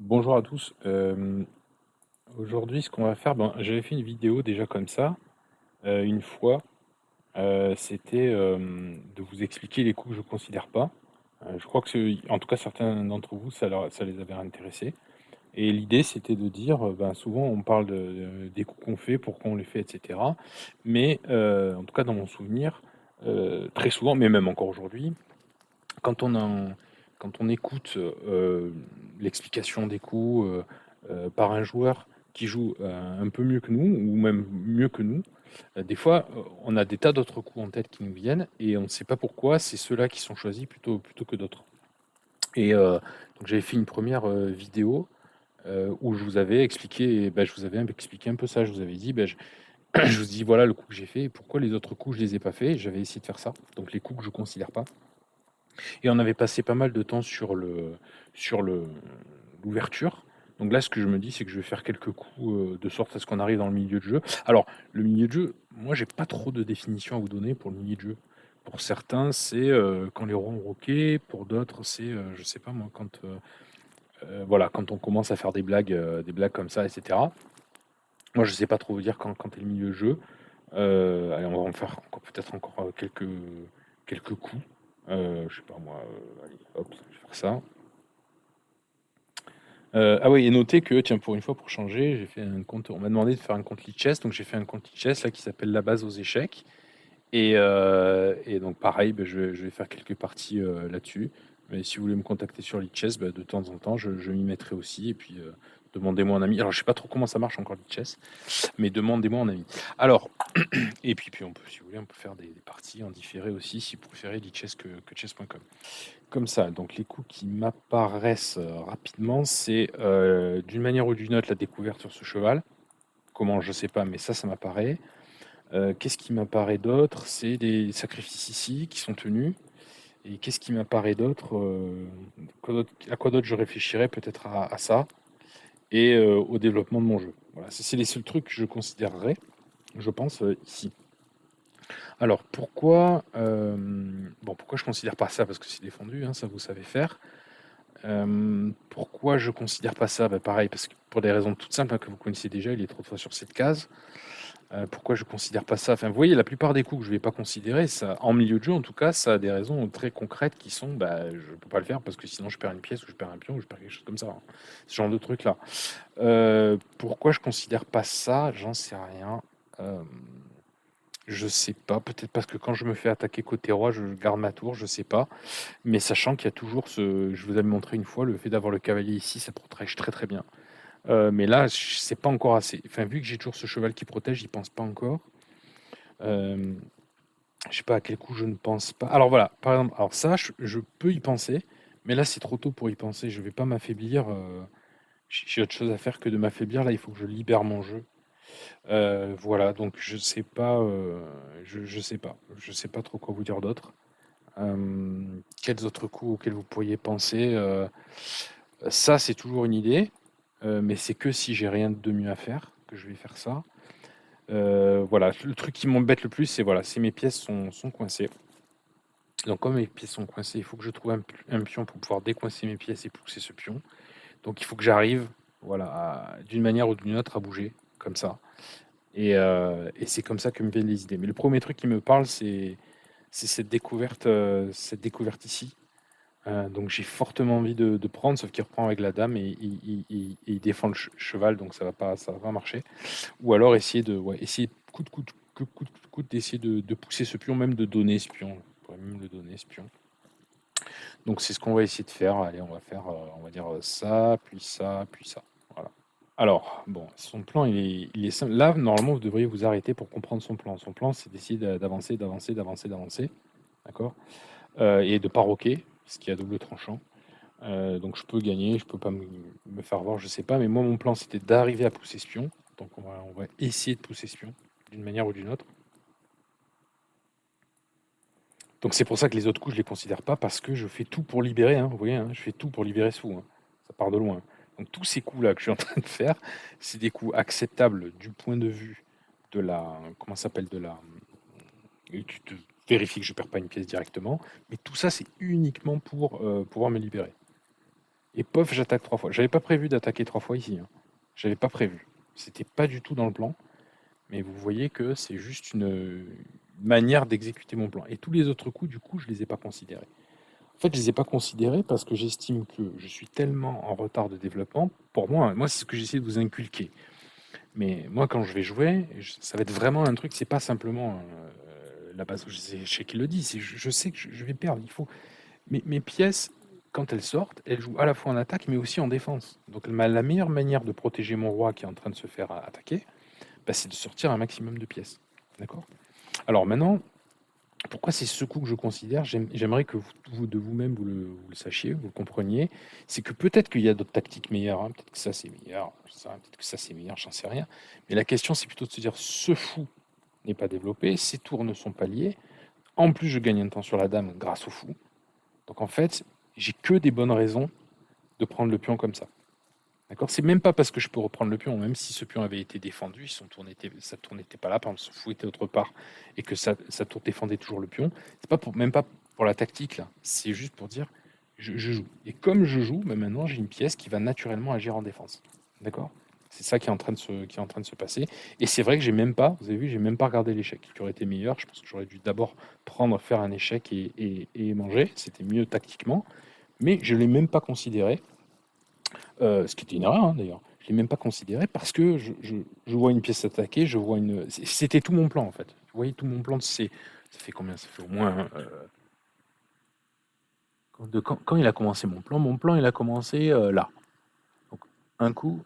Bonjour à tous. Aujourd'hui, ce qu'on va faire, ben, j'avais fait une vidéo déjà comme ça, une fois. C'était de vous expliquer les coups que je considère pas. Je crois que, en tout cas, certains d'entre vous, ça les avait intéressés. Et l'idée, c'était de dire, ben, souvent, on parle des coups qu'on fait, pourquoi on les fait, etc. Mais en tout cas, dans mon souvenir, très souvent, mais même encore aujourd'hui, quand on en quand on écoute, l'explication des coups, par un joueur qui joue, un peu mieux que nous ou même mieux que nous, des fois, on a des tas d'autres coups en tête qui nous viennent et on ne sait pas pourquoi c'est ceux-là qui sont choisis plutôt que d'autres. Et donc j'avais fait une première vidéo, où je vous avais expliqué, bah, je vous avais un peu expliqué un peu ça. Je vous avais dit, bah, je je vous dis: «Voilà le coup que j'ai fait et pourquoi les autres coups je les ai pas faits». J'avais essayé de faire ça, donc les coups que je considère pas. Et on avait passé pas mal de temps sur l'ouverture. Donc là, ce que je me dis, c'est que je vais faire quelques coups, de sorte à ce qu'on arrive dans le milieu de jeu. Alors, le milieu de jeu, moi, j'ai pas trop de définition à vous donner pour le milieu de jeu. Pour certains, c'est, quand les ronds roqués, pour d'autres, c'est, je sais pas moi, voilà, quand on commence à faire des blagues comme ça et cetera. Moi, je sais pas trop vous dire quand est le milieu de jeu. Allez, on va en faire encore peut-être encore, quelques coups. Je sais pas moi, allez, hop, je vais faire ça. Ah oui, et notez que, tiens, pour une fois, pour changer, j'ai fait un compte. On m'a demandé de faire un compte Lichess, donc j'ai fait un compte Lichess là qui s'appelle La base aux échecs. Et donc pareil, bah, je vais faire quelques parties là-dessus. Mais si vous voulez me contacter sur Lichess, bah, de temps en temps, je m'y mettrai aussi. Et puis demandez-moi un ami. Alors je sais pas trop comment ça marche encore Lichess, mais demandez-moi un ami. Alors, et puis on peut, si vous voulez, on peut faire des parties en différé aussi, si vous préférez Lichess que chess.com. Comme ça, donc les coups qui m'apparaissent, rapidement, c'est, d'une manière ou d'une autre, la découverte sur ce cheval. Comment? Je sais pas, mais ça m'apparaît. Qu'est-ce qui m'apparaît d'autre? C'est des sacrifices ici qui sont tenus. Et qu'est-ce qui m'apparaît d'autre? Quoi d'autre je réfléchirais? Peut-être à ça et au développement de mon jeu. Voilà, c'est les seuls trucs que je considérerais, je pense, ici. Alors pourquoi, bon, pourquoi je considère pas ça? Parce que c'est défendu, hein, ça vous savez faire. Pourquoi je considère pas ça? Bah, pareil, parce que pour des raisons toutes simples, hein, que vous connaissez déjà, il est trop de fois sur cette case. Pourquoi je considère pas ça? Enfin, vous voyez, la plupart des coups que je vais pas considérer, ça en milieu de jeu, en tout cas, ça a des raisons très concrètes qui sont, bah, je peux pas le faire parce que sinon je perds une pièce ou je perds un pion ou je perds quelque chose comme ça, hein. Ce genre de truc-là. Pourquoi je considère pas ça? J'en sais rien. Hem, je sais pas, peut-être parce que quand je me fais attaquer côté roi, je garde ma tour, je sais pas. Mais sachant qu'il y a toujours je vous avais montré une fois, le fait d'avoir le cavalier ici, ça protège très, très bien. Mais là, c'est pas encore assez. Enfin, vu que j'ai toujours ce cheval qui protège, j'y pense pas encore. Hem, je sais pas à quel coup je ne pense pas. Alors voilà, par exemple, alors ça, je peux y penser, mais là, c'est trop tôt pour y penser. Je vais pas m'affaiblir, j'ai autre chose à faire que de m'affaiblir. Là, il faut que je libère mon jeu. Voilà, donc je sais pas, je sais pas. Je sais pas trop quoi vous dire d'autre. Quels autres coups auxquels vous pourriez penser? Ça, c'est toujours une idée, mais c'est que si j'ai rien de mieux à faire, que je vais faire ça. Voilà, le truc qui m'embête le plus, c'est voilà, si mes pièces sont coincées. Donc comme mes pièces sont coincées, il faut que je trouve un pion pour pouvoir décoincer mes pièces et pousser ce pion. Donc il faut que j'arrive, voilà, d'une manière ou d'une autre à bouger, comme ça. Et c'est comme ça que me viennent les idées. Mais le premier truc qui me parle, c'est cette découverte ici. Donc j'ai fortement envie de prendre, sauf qu'il reprend avec la dame et il défend le cheval, donc ça va pas marcher. Ou alors essayer de, ouais, essayer coûte que coûte d'essayer de pousser ce pion, même de donner ce pion. On pourrait même le donner ce pion. Donc c'est ce qu'on va essayer de faire. Allez, on va faire, on va dire ça, puis ça, puis ça. Voilà. Alors, bon, son plan, il est simple. Là, normalement, vous devriez vous arrêter pour comprendre son plan. Son plan, c'est d'essayer d'avancer, d'avancer, d'avancer, d'avancer. D'accord? Et de pas roquer, ce qui est à double tranchant. Donc je peux gagner, je peux pas me faire voir, je sais pas. Mais moi, mon plan, c'était d'arriver à pousser ce pion. Donc on va essayer de pousser ce pion d'une manière ou d'une autre. Donc c'est pour ça que les autres coups, je les considère pas parce que je fais tout pour libérer, hein, vous voyez, hein, je fais tout pour libérer ce fou, hein. Ça part de loin. Donc tous ces coups-là que je suis en train de faire, c'est des coups acceptables du point de vue de la, comment ça s'appelle, et tu te vérifies que je perds pas une pièce directement, mais tout ça, c'est uniquement pour pouvoir me libérer. Et pof, j'attaque 3 fois. J'avais pas prévu d'attaquer 3 fois ici, hein. J'avais pas prévu. C'était pas du tout dans le plan. Mais vous voyez que c'est juste une manière d'exécuter mon plan. Et tous les autres coups, du coup, je les ai pas considérés. En fait, je les ai pas considérés parce que j'estime que je suis tellement en retard de développement. Pour moi, c'est ce que j'essaie de vous inculquer. Mais moi, quand je vais jouer, ça va être vraiment un truc, c'est pas simplement la base, je sais qui le dit, je sais que je vais perdre. Il faut mes pièces, quand elles sortent, elles jouent à la fois en attaque, mais aussi en défense. Donc la meilleure manière de protéger mon roi qui est en train de se faire attaquer, bah, c'est de sortir un maximum de pièces. D'accord? Alors maintenant, pourquoi c'est ce coup que je considère? J'aimerais que vous de vous-même, vous le sachiez, vous le compreniez. C'est que peut-être qu'il y a d'autres tactiques meilleures, hein, peut-être que ça c'est meilleur, peut-être que ça c'est meilleur, j'en sais rien. Mais la question, c'est plutôt de se dire, ce fou n'est pas développé, ces tours ne sont pas liés. En plus, je gagne un temps sur la dame grâce au fou. Donc en fait, j'ai que des bonnes raisons de prendre le pion comme ça. D'accord? C'est même pas parce que je peux reprendre le pion, même si ce pion avait été défendu, sa tour n'était pas là, par exemple, son fou était autre part, et que sa tour défendait toujours le pion. C'est pas même pas pour la tactique, là. C'est juste pour dire, je joue. Et comme je joue, bah, maintenant, j'ai une pièce qui va naturellement agir en défense. D'accord? C'est ça qui est en train de se passer. Et c'est vrai que vous avez vu, j'ai même pas regardé l'échec qui aurait été meilleur. Je pense que j'aurais dû d'abord faire un échec et manger. C'était mieux tactiquement. Mais je ne l'ai même pas considéré. Ce qui était une erreur, hein, d'ailleurs. Je l'ai même pas considéré parce que je vois une pièce attaquée, je vois une. C'était tout mon plan en fait. Vous voyez, tout mon plan, ça fait combien? Ça fait au moins. Quand il a commencé mon plan il a commencé là. Donc, un coup,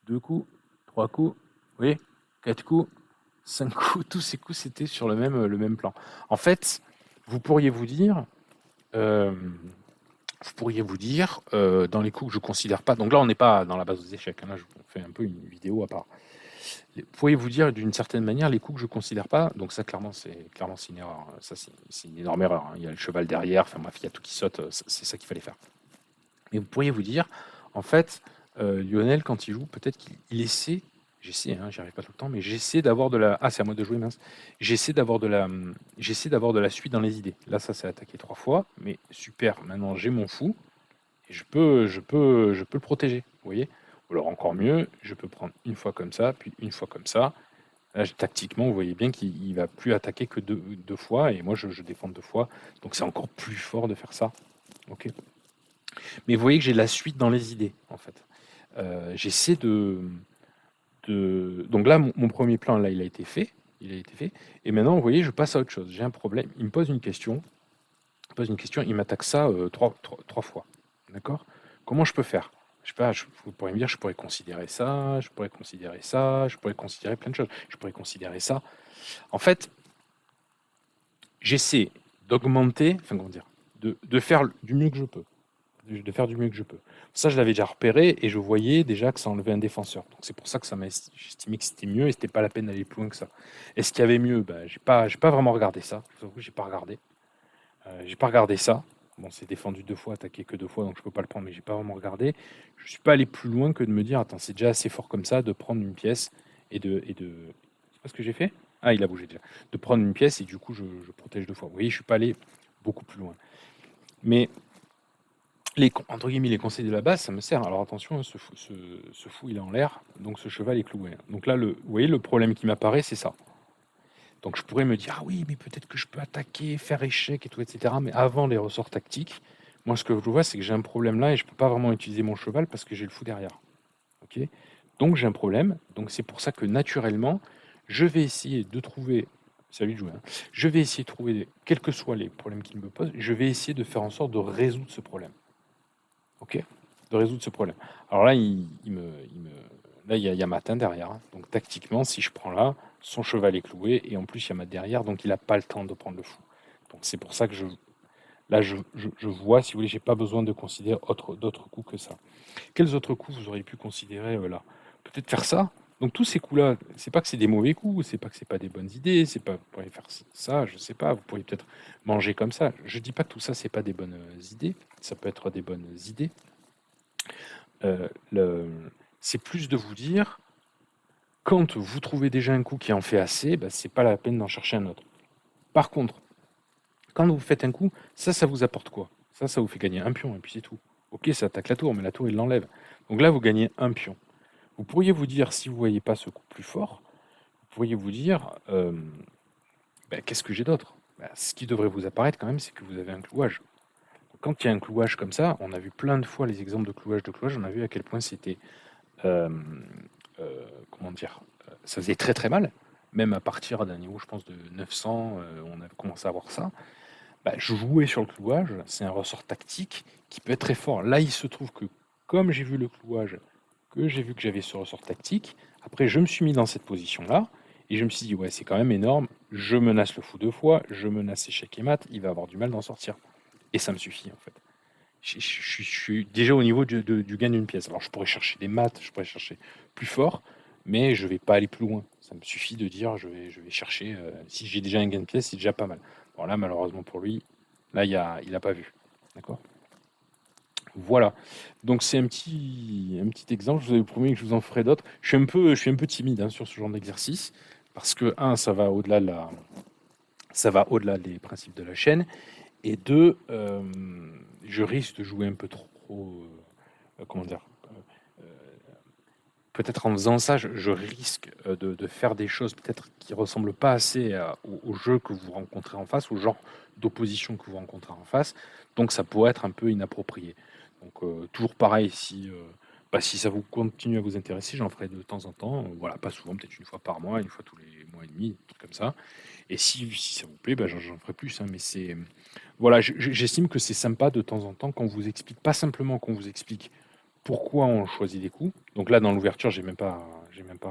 deux coups, trois coups, vous voyez, quatre coups, cinq coups, tous ces coups c'était sur le même plan. En fait, vous pourriez vous dire. euh, dans les coups que je considère pas. Donc là, on n'est pas dans la base des échecs, hein. Là, je vous fais un peu une vidéo à part. Vous pourriez vous dire d'une certaine manière les coups que je considère pas. Donc ça, clairement, c'est une erreur. Ça, c'est une énorme erreur, hein. Il y a le cheval derrière. Enfin bref, il y a tout qui saute. C'est ça qu'il fallait faire. Mais vous pourriez vous dire, en fait, Lionel, quand il joue, peut-être qu'il essaie. J'essaie, hein, j'y arrive pas tout le temps, mais j'essaie d'avoir de la. Ah, c'est à moi de jouer, mince. J'essaie d'avoir de la suite dans les idées. Là, ça s'est attaqué 3 fois, mais super. Maintenant, j'ai mon fou. Et je peux le protéger, vous voyez? Ou alors encore mieux, je peux prendre une fois comme ça, puis une fois comme ça. Là, tactiquement, vous voyez bien qu'il va plus attaquer que deux fois, et moi je défends 2 fois. Donc c'est encore plus fort de faire ça. Ok. Mais vous voyez que j'ai la suite dans les idées, en fait. J'essaie Donc là, mon premier plan, là, il a été fait. Il a été fait. Et maintenant, vous voyez, je passe à autre chose. J'ai un problème. Il me pose une question. Il m'attaque ça 3 fois. D'accord? Comment je peux faire? Je sais pas, vous pourriez me dire, je pourrais considérer ça, je pourrais considérer ça, je pourrais considérer plein de choses. Je pourrais considérer ça. En fait, j'essaie d'augmenter, enfin comment dire, de faire du mieux que je peux. De faire du mieux que je peux. Ça, je l'avais déjà repéré et je voyais déjà que ça enlevait un défenseur. Donc c'est pour ça que j'estimais que c'était mieux et c'était pas la peine d'aller plus loin que ça. Est-ce qu'il y avait mieux? Ben, j'ai pas vraiment regardé ça. Je vous avoue, j'ai pas regardé. J'ai pas regardé ça. Bon, c'est défendu 2 fois, attaqué que 2 fois, donc je peux pas le prendre, mais j'ai pas vraiment regardé. Je suis pas allé plus loin que de me dire, attends, c'est déjà assez fort comme ça de prendre une pièce et de. C'est pas ce que j'ai fait? Ah, il a bougé déjà. De prendre une pièce et du coup, je protège 2 fois. Vous voyez, je suis pas allé beaucoup plus loin. Mais entre guillemets, les conseils de la base, ça me sert. Alors attention, hein, ce fou, il est en l'air, donc ce cheval est cloué. Donc là, vous voyez, le problème qui m'apparaît, c'est ça. Donc je pourrais me dire, ah oui, mais peut-être que je peux attaquer, faire échec et tout, etc. Mais avant les ressorts tactiques, moi ce que je vois, c'est que j'ai un problème là et je ne peux pas vraiment utiliser mon cheval parce que j'ai le fou derrière. Ok. Donc j'ai un problème. Donc c'est pour ça que naturellement, je vais essayer de trouver. Salut de jouer, hein. Je vais essayer de trouver, quels que soient les problèmes qu'il me pose, je vais essayer de faire en sorte de résoudre ce problème. Ok. De résoudre ce problème. Alors là, là, il y a Matin derrière, hein. Donc tactiquement, si je prends là, son cheval est cloué et en plus il y a Mat derrière, donc il n'a pas le temps de prendre le fou. Donc c'est pour ça que je vois, si vous voulez, j'ai pas besoin de considérer d'autres coups que ça. Quels autres coups vous auriez pu considérer là? Peut-être faire ça. Donc tous ces coups-là, c'est pas que c'est des mauvais coups, c'est pas que c'est pas des bonnes idées, c'est pas vous pourriez faire ça, je sais pas, vous pourriez peut-être manger comme ça. Je dis pas que tout ça c'est pas des bonnes idées, ça peut être des bonnes idées. Euh, le- c'est plus de vous dire, quand vous trouvez déjà un coup qui en fait assez, bah, c'est pas la peine d'en chercher un autre. Par contre, quand vous faites un coup, ça vous apporte quoi? Ça vous fait gagner un pion et puis c'est tout. OK, ça attaque la tour, mais la tour, il l'enlève. Donc là, vous gagnez un pion. Vous pourriez vous dire, si vous ne voyez pas ce coup plus fort, vous pourriez vous dire, bah, qu'est-ce que j'ai d'autre? Bah, ce qui devrait vous apparaître quand même, c'est que vous avez un clouage. Quand il y a un clouage comme ça, on a vu plein de fois les exemples de clouage, on a vu à quel point c'était, hem, comment dire? Ça faisait très, très mal. Même à partir d'un niveau, je pense, de 900, on avait commencé à voir ça. Bah, jouer sur le clouage, c'est un ressort tactique qui peut être très fort. Là, il se trouve que comme j'ai vu le clouage, que j'ai vu que j'avais ce ressort tactique, après je me suis mis dans cette position-là et je me suis dit: «Ouais, c'est quand même énorme, je menace le fou 2 fois, je menace échec et mat, il va avoir du mal d'en sortir» et ça me suffit, en fait. Je suis déjà au niveau du gain d'une pièce. Alors je pourrais chercher des maths, je pourrais chercher plus fort, mais je vais pas aller plus loin. Ça me suffit de dire: «Je vais chercher, si j'ai déjà un gain de pièce, c'est déjà pas mal». Bon là, malheureusement pour lui, là, il a pas vu. D'accord? Voilà. Donc c'est un petit exemple. Je vous avais promis que je vous en ferai d'autres. Je suis un peu timide, hein, sur ce genre d'exercice parce que un, ça va au-delà des principes de la chaîne et 2, je risque de jouer un peu trop, comment dire? Heu peut-être en faisant ça, je risque, de faire des choses peut-être qui ressemblent pas assez au jeu que vous rencontrez en face, au genre d'opposition que vous rencontrez en face, donc ça pourrait être un peu inapproprié. Donc toujours pareil, si ça vous continue à vous intéresser, j'en ferai de temps en temps, voilà, pas souvent, peut-être une fois par mois, une fois tous les mois et demi, des trucs comme ça et si ça vous plaît, bah, j'en ferai plus, hein, mais voilà, j'estime que c'est sympa de temps en temps qu'on vous explique pas simplement qu'on vous explique pourquoi on choisit des coups. Donc là, dans l'ouverture, j'ai même pas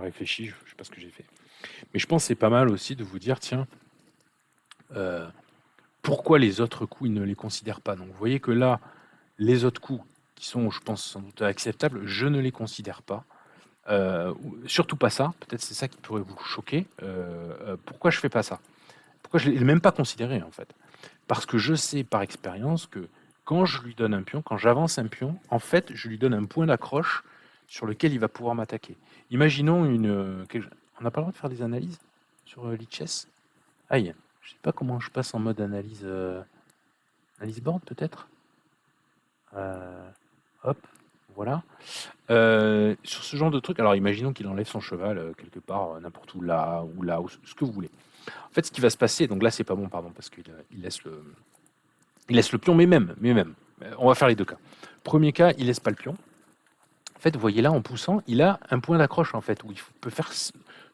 réfléchi, je sais pas ce que j'ai fait. Mais je pense que c'est pas mal aussi de vous dire, tiens, heu, pourquoi les autres coups, ils ne les considèrent pas? Donc vous voyez que là, les autres coups qui sont, je pense, sans doute acceptables, je ne les considère pas. Ou surtout pas ça, peut-être c'est ça qui pourrait vous choquer. Pourquoi je fais pas ça? Pourquoi je ne l'ai même pas considéré, en fait? Parce que je sais par expérience que quand je lui donne un pion, quand j'avance un pion, en fait, je lui donne un point d'accroche sur lequel il va pouvoir m'attaquer. Imaginons on n'a pas le droit de faire des analyses sur, Lichess? Aïe, je sais pas comment je passe en mode analyse, analyse board peut-être? Heu, hop, voilà. Sur ce genre de truc, alors imaginons qu'il enlève son cheval, quelque part, n'importe où là ou là, ou ce que vous voulez. En fait, ce qui va se passer, donc là, c'est pas bon, pardon, parce il laisse le pion, mais même, on va faire les 2 cas. Premier cas, il laisse pas le pion. En fait, vous voyez là, en poussant, il a un point d'accroche, en fait, où il peut faire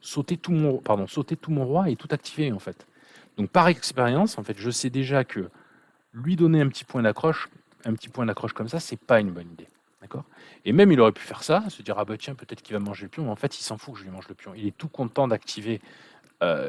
sauter tout mon roi et tout activer, en fait. Donc par expérience, en fait, je sais déjà que lui donner un petit point d'accroche comme ça, c'est pas une bonne idée. D'accord? Et même il aurait pu faire ça, se dire: «Ah bah tiens, peut-être qu'il va manger le pion», mais en fait, il s'en fout que je lui mange le pion. Il est tout content d'activer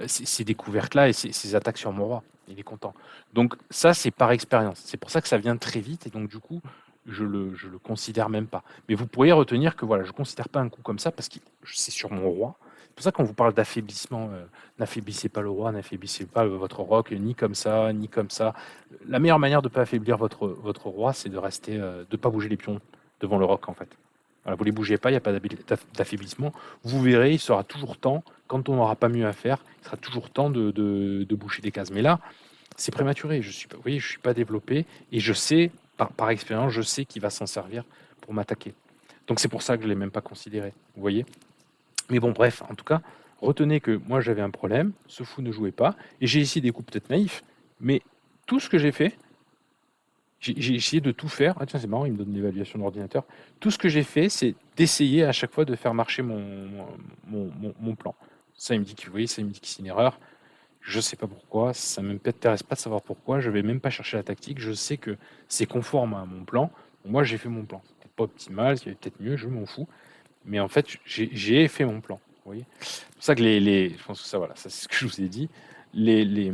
ces découvertes-là et ces attaques sur mon roi. Il est content. Donc ça, c'est par expérience. C'est pour ça que ça vient très vite et donc du coup, je le considère même pas. Mais vous pourriez retenir que voilà, je considère pas un coup comme ça parce que c'est sur mon roi. C'est pour ça qu'on vous parle d'affaiblissement, n'affaiblissez pas le roi, n'affaiblissez pas, votre roc, ni comme ça, ni comme ça. La meilleure manière de pas affaiblir votre roi, c'est de rester, de pas bouger les pions devant le roc, en fait. Voilà, vous les bougez pas, il y a pas d'affaiblissement. Vous verrez, il sera toujours temps quand on n'aura pas mieux à faire, il sera toujours temps de boucher des cases. Mais là, c'est prématuré. Vous voyez, je suis pas développé et je sais, par expérience, je sais qu'il va s'en servir pour m'attaquer. Donc c'est pour ça que je l'ai même pas considéré. Vous voyez? Mais bon, bref, en tout cas, retenez que moi j'avais un problème, ce fou ne jouait pas, et j'ai essayé des coups peut-être naïfs, mais tout ce que j'ai fait, j'ai essayé de tout faire. Ah tiens, c'est marrant, il me donne l'évaluation de l'ordinateur. Tout ce que j'ai fait, c'est d'essayer à chaque fois de faire marcher mon plan. Ça, il me dit que, vous voyez, ça, il me dit que c'est une erreur. Je sais pas pourquoi, ça ne m'intéresse pas de savoir pourquoi. Je vais même pas chercher la tactique. Je sais que c'est conforme à mon plan. Moi, j'ai fait mon plan. C'est peut-être pas optimal, il y avait peut-être mieux, je m'en fous. Mais en fait, j'ai fait mon plan. Vous voyez? C'est pour ça que je pense que ça, voilà, ça c'est ce que je vous ai dit. Je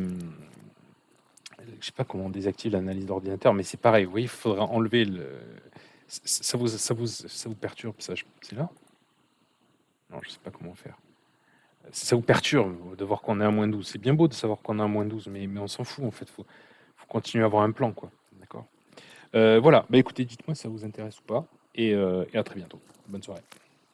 sais pas comment on désactive l'analyse d'ordinateur, mais c'est pareil. Vous voyez, il faudra enlever ça vous perturbe, ça, c'est là? Non, je sais pas comment faire. Ça vous perturbe de voir qu'on est à -12. C'est bien beau de savoir qu'on est à -12, mais on s'en fout en fait. Faut continuer à avoir un plan, quoi. D'accord? Voilà, bah, écoutez, dites-moi si ça vous intéresse ou pas et à très bientôt. Bonne soirée.